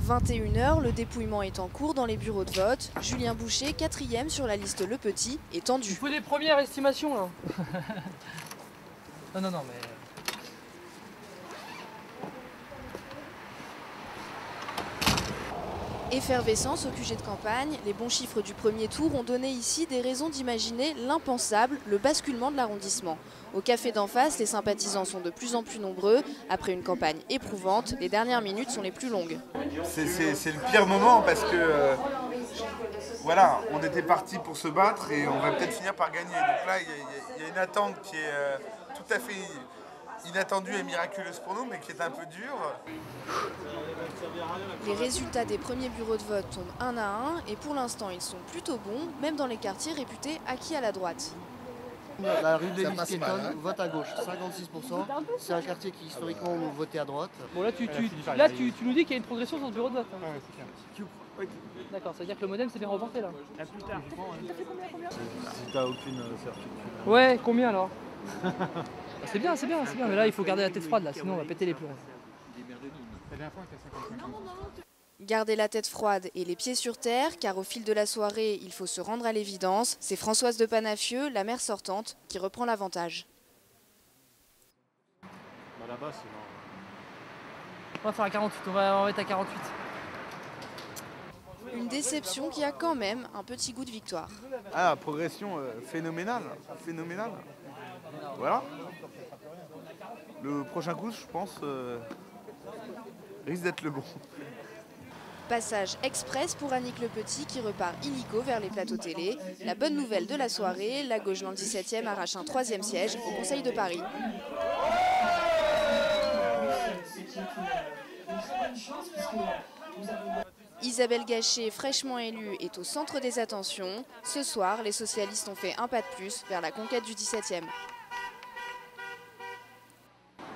21 h, le dépouillement est en cours dans les bureaux de vote. Julien Boucher, 4e sur la liste Le Petit, est tendu. Il faut des premières estimations là. Non, mais... Effervescence au QG de campagne, les bons chiffres du premier tour ont donné ici des raisons d'imaginer l'impensable, le basculement de l'arrondissement. Au café d'en face, les sympathisants sont de plus en plus nombreux. Après une campagne éprouvante, les dernières minutes sont les plus longues. C'est le pire moment parce que voilà, on était parti pour se battre et on va peut-être finir par gagner. Donc là, il y a une attente qui est tout à fait inattendue et miraculeuse pour nous, mais qui est un peu dure. Les résultats des premiers bureaux de vote tombent un à un et pour l'instant ils sont plutôt bons, même dans les quartiers réputés acquis à la droite. La rue des Piétonnes vote à gauche, 56%. C'est un quartier qui historiquement on votait à droite. Bon là tu nous dis qu'il y a une progression sur ce bureau de vote. Hein. Ouais, d'accord, ça veut dire que le modem s'est bien remporté là. À plus tard. T'as fait combien Si t'as aucune certitude. Ouais, combien alors? C'est bien, mais là il faut garder la tête froide là, sinon on va péter les plombs. Gardez la tête froide et les pieds sur terre, car au fil de la soirée, il faut se rendre à l'évidence. C'est Françoise de Panafieux, la maire sortante, qui reprend l'avantage. Là-bas, c'est On va faire à 48, on va mettre à 48. Une déception qui a quand même un petit goût de victoire. Ah, progression phénoménale. Voilà. Le prochain coup, je pense, risque d'être le bon. Passage express pour Annick Le Petit qui repart illico vers les plateaux télé. La bonne nouvelle de la soirée, la gauche dans le 17e arrache un 3e siège au Conseil de Paris. Isabelle Gachet, fraîchement élue, est au centre des attentions. Ce soir, les socialistes ont fait un pas de plus vers la conquête du 17e.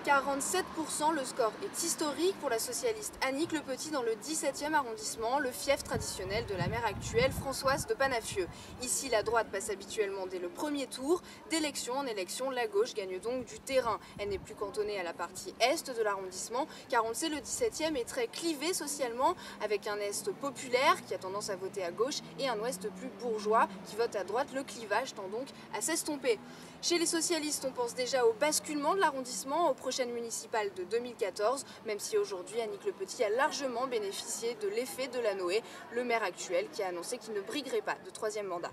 47%, le score est historique pour la socialiste Annick Le Petit dans le 17e arrondissement, le fief traditionnel de la maire actuelle Françoise de Panafieux. Ici, la droite passe habituellement dès le premier tour. D'élection en élection, la gauche gagne donc du terrain. Elle n'est plus cantonnée à la partie est de l'arrondissement, car on le sait, le 17e est très clivé socialement, avec un est populaire qui a tendance à voter à gauche et un ouest plus bourgeois qui vote à droite. Le clivage tend donc à s'estomper. Chez les socialistes, on pense déjà au basculement de l'arrondissement, aux prochaines municipales de 2014, même si aujourd'hui Annick Le Petit a largement bénéficié de l'effet de la Noé, le maire actuel qui a annoncé qu'il ne briguerait pas de 3e mandat.